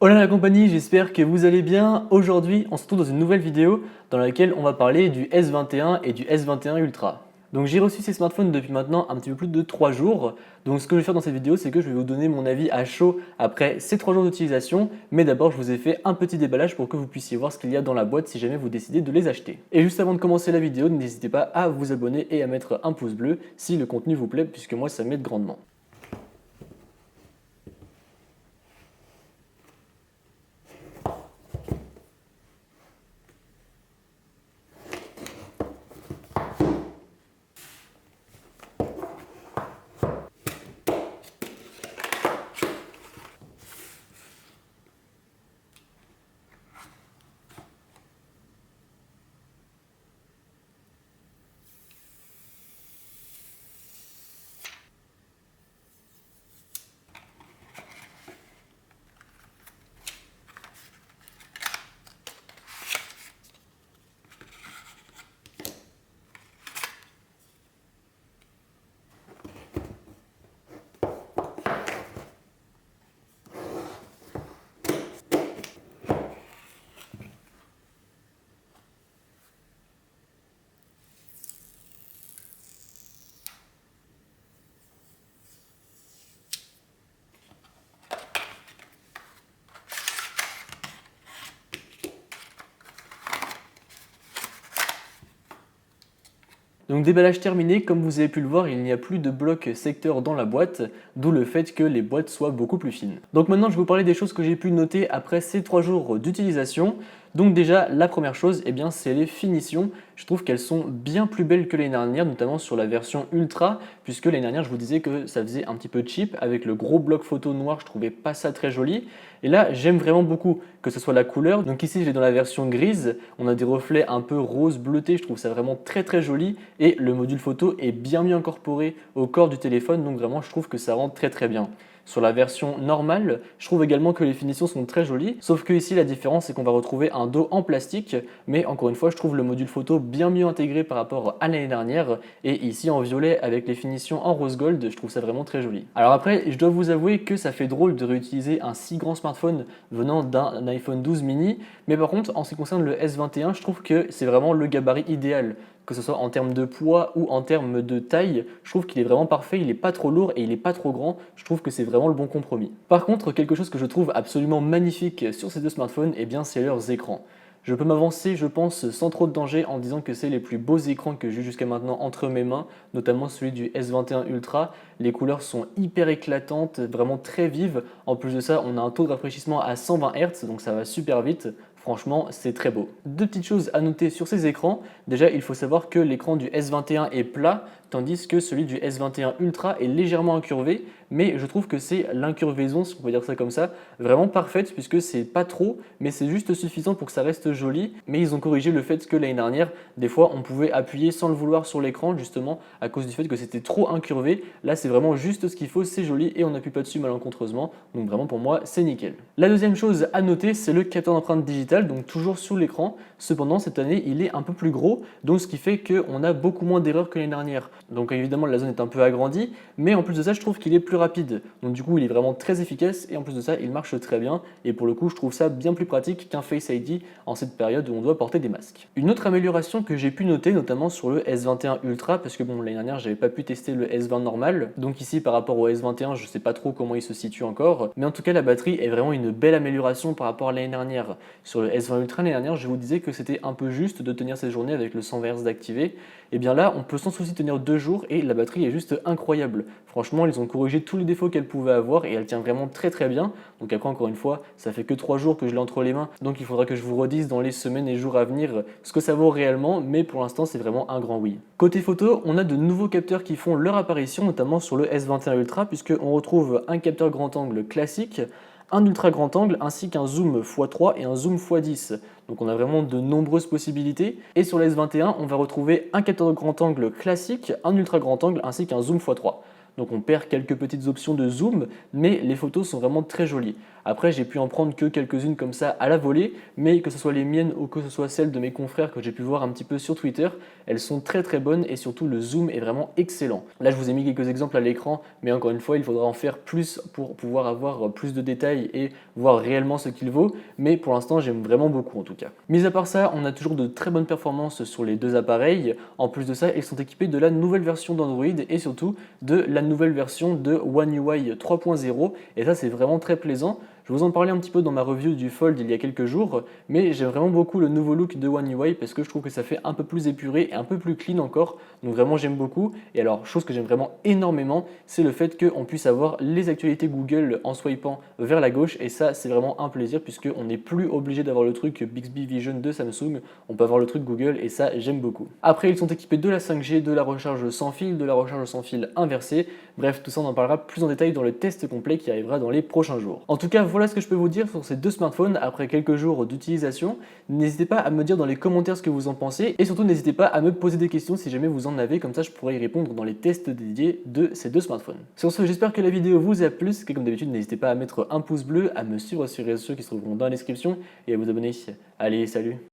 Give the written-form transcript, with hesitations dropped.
Hola la compagnie, j'espère que vous allez bien. Aujourd'hui, on se retrouve dans une nouvelle vidéo dans laquelle on va parler du S21 et du S21 Ultra. Donc j'ai reçu ces smartphones depuis maintenant un petit peu plus de 3 jours. Donc ce que je vais faire dans cette vidéo, c'est que je vais vous donner mon avis à chaud après ces 3 jours d'utilisation. Mais d'abord, je vous ai fait un petit déballage pour que vous puissiez voir ce qu'il y a dans la boîte si jamais vous décidez de les acheter. Et juste avant de commencer la vidéo, n'hésitez pas à vous abonner et à mettre un pouce bleu si le contenu vous plaît, puisque moi ça m'aide grandement. Donc déballage terminé, comme vous avez pu le voir, il n'y a plus de bloc secteur dans la boîte, d'où le fait que les boîtes soient beaucoup plus fines. Donc maintenant je vais vous parler des choses que j'ai pu noter après ces 3 jours d'utilisation. Donc déjà la première chose, c'est les finitions. Je trouve qu'elles sont bien plus belles que l'année dernière, notamment sur la version Ultra, puisque l'année dernière je vous disais que ça faisait un petit peu cheap, avec le gros bloc photo noir, je trouvais pas ça très joli. Et là j'aime vraiment beaucoup que ce soit la couleur. Donc ici je l'ai dans la version grise, on a des reflets un peu rose bleuté, je trouve ça vraiment très joli. Et le module photo est bien mieux incorporé au corps du téléphone, donc vraiment je trouve que ça rend très bien. Sur la version normale, je trouve également que les finitions sont très jolies, sauf que ici la différence c'est qu'on va retrouver un dos en plastique, mais encore une fois je trouve le module photo bien mieux intégré par rapport à l'année dernière, et ici en violet avec les finitions en rose gold, je trouve ça vraiment très joli. Alors après, je dois vous avouer que ça fait drôle de réutiliser un si grand smartphone venant d'un iPhone 12 mini, mais par contre en ce qui concerne le S21, je trouve que c'est vraiment le gabarit idéal. Que ce soit en termes de poids ou en termes de taille, je trouve qu'il est vraiment parfait, il n'est pas trop lourd et il n'est pas trop grand, je trouve que c'est vraiment le bon compromis. Par contre, quelque chose que je trouve absolument magnifique sur ces deux smartphones, c'est leurs écrans. Je peux m'avancer, je pense, sans trop de danger en disant que c'est les plus beaux écrans que j'ai eu jusqu'à maintenant entre mes mains, notamment celui du S21 Ultra. Les couleurs sont hyper éclatantes, vraiment très vives. En plus de ça, on a un taux de rafraîchissement à 120 Hz, donc ça va super vite. Franchement, c'est très beau. Deux petites choses à noter sur ces écrans. Déjà, il faut savoir que l'écran du S21 est plat, tandis que celui du S21 Ultra est légèrement incurvé, mais je trouve que c'est l'incurvaison, si on peut dire ça comme ça, vraiment parfaite, puisque c'est pas trop, mais c'est juste suffisant pour que ça reste joli. Mais ils ont corrigé le fait que l'année dernière, des fois, on pouvait appuyer sans le vouloir sur l'écran, justement, à cause du fait que c'était trop incurvé. Là, c'est vraiment juste ce qu'il faut, c'est joli, et on n'appuie pas dessus malencontreusement, donc vraiment pour moi, c'est nickel. La deuxième chose à noter, c'est le capteur d'empreinte digitale, donc toujours sous l'écran. Cependant, cette année, il est un peu plus gros, donc ce qui fait qu'on a beaucoup moins d'erreurs que l'année dernière. Donc évidemment, la zone est un peu agrandie, mais en plus de ça, je trouve qu'il est plus rapide. Donc du coup, il est vraiment très efficace, et en plus de ça, il marche très bien. Et pour le coup, je trouve ça bien plus pratique qu'un Face ID en cette période où on doit porter des masques. Une autre amélioration que j'ai pu noter, notamment sur le S21 Ultra, parce que bon, l'année dernière, j'avais pas pu tester le S20 normal, donc ici, par rapport au S21, je sais pas trop comment il se situe encore, mais en tout cas, la batterie est vraiment une belle amélioration par rapport à l'année dernière. Sur le S20 Ultra l'année dernière, je vous disais que c'était un peu juste de tenir cette journée avec le 100 Hz d'activer. Et bien là, on peut sans souci tenir 2 jours et la batterie est juste incroyable. Franchement, ils ont corrigé tous les défauts qu'elle pouvait avoir et elle tient vraiment très bien. Donc après, encore une fois, ça fait que 3 jours que je l'ai entre les mains. Donc il faudra que je vous redise dans les semaines et jours à venir ce que ça vaut réellement. Mais pour l'instant, c'est vraiment un grand oui. Côté photo, on a de nouveaux capteurs qui font leur apparition, notamment sur le S21 Ultra, puisqu'on retrouve un capteur grand angle classique, un ultra grand angle ainsi qu'un zoom x3 et un zoom x10. Donc on a vraiment de nombreuses possibilités. Et sur le S21, on va retrouver un capteur de grand angle classique, un ultra grand angle ainsi qu'un zoom x3. Donc on perd quelques petites options de zoom, mais les photos sont vraiment très jolies. Après, j'ai pu en prendre que quelques-unes comme ça à la volée, mais que ce soit les miennes ou que ce soit celles de mes confrères que j'ai pu voir un petit peu sur Twitter, elles sont très très bonnes et surtout le zoom est vraiment excellent. Là, je vous ai mis quelques exemples à l'écran, mais encore une fois, il faudra en faire plus pour pouvoir avoir plus de détails et voir réellement ce qu'il vaut, mais pour l'instant, j'aime vraiment beaucoup en tout cas. Mis à part ça, on a toujours de très bonnes performances sur les deux appareils. En plus de ça, ils sont équipés de la nouvelle version d'Android et surtout de la nouvelle version de One UI 3.0, et ça c'est vraiment très plaisant. Je vous en parlais un petit peu dans ma review du Fold il y a quelques jours, mais j'aime vraiment beaucoup le nouveau look de One UI parce que je trouve que ça fait un peu plus épuré et un peu plus clean encore, donc vraiment j'aime beaucoup. Et alors, chose que j'aime vraiment énormément, c'est le fait qu'on puisse avoir les actualités Google en swipant vers la gauche, et ça c'est vraiment un plaisir puisqu'on n'est plus obligé d'avoir le truc Bixby Vision de Samsung, on peut avoir le truc Google et ça j'aime beaucoup. Après, ils sont équipés de la 5G, de la recharge sans fil, de la recharge sans fil inversée, bref, tout ça on en parlera plus en détail dans le test complet qui arrivera dans les prochains jours. En tout cas, voilà ce que je peux vous dire sur ces deux smartphones après quelques jours d'utilisation. N'hésitez pas à me dire dans les commentaires ce que vous en pensez et surtout n'hésitez pas à me poser des questions si jamais vous en avez, comme ça je pourrai y répondre dans les tests dédiés de ces deux smartphones. Sur ce, j'espère que la vidéo vous a plu, et comme d'habitude n'hésitez pas à mettre un pouce bleu, à me suivre sur les réseaux sociaux qui se trouveront dans la description et à vous abonner. Allez, salut!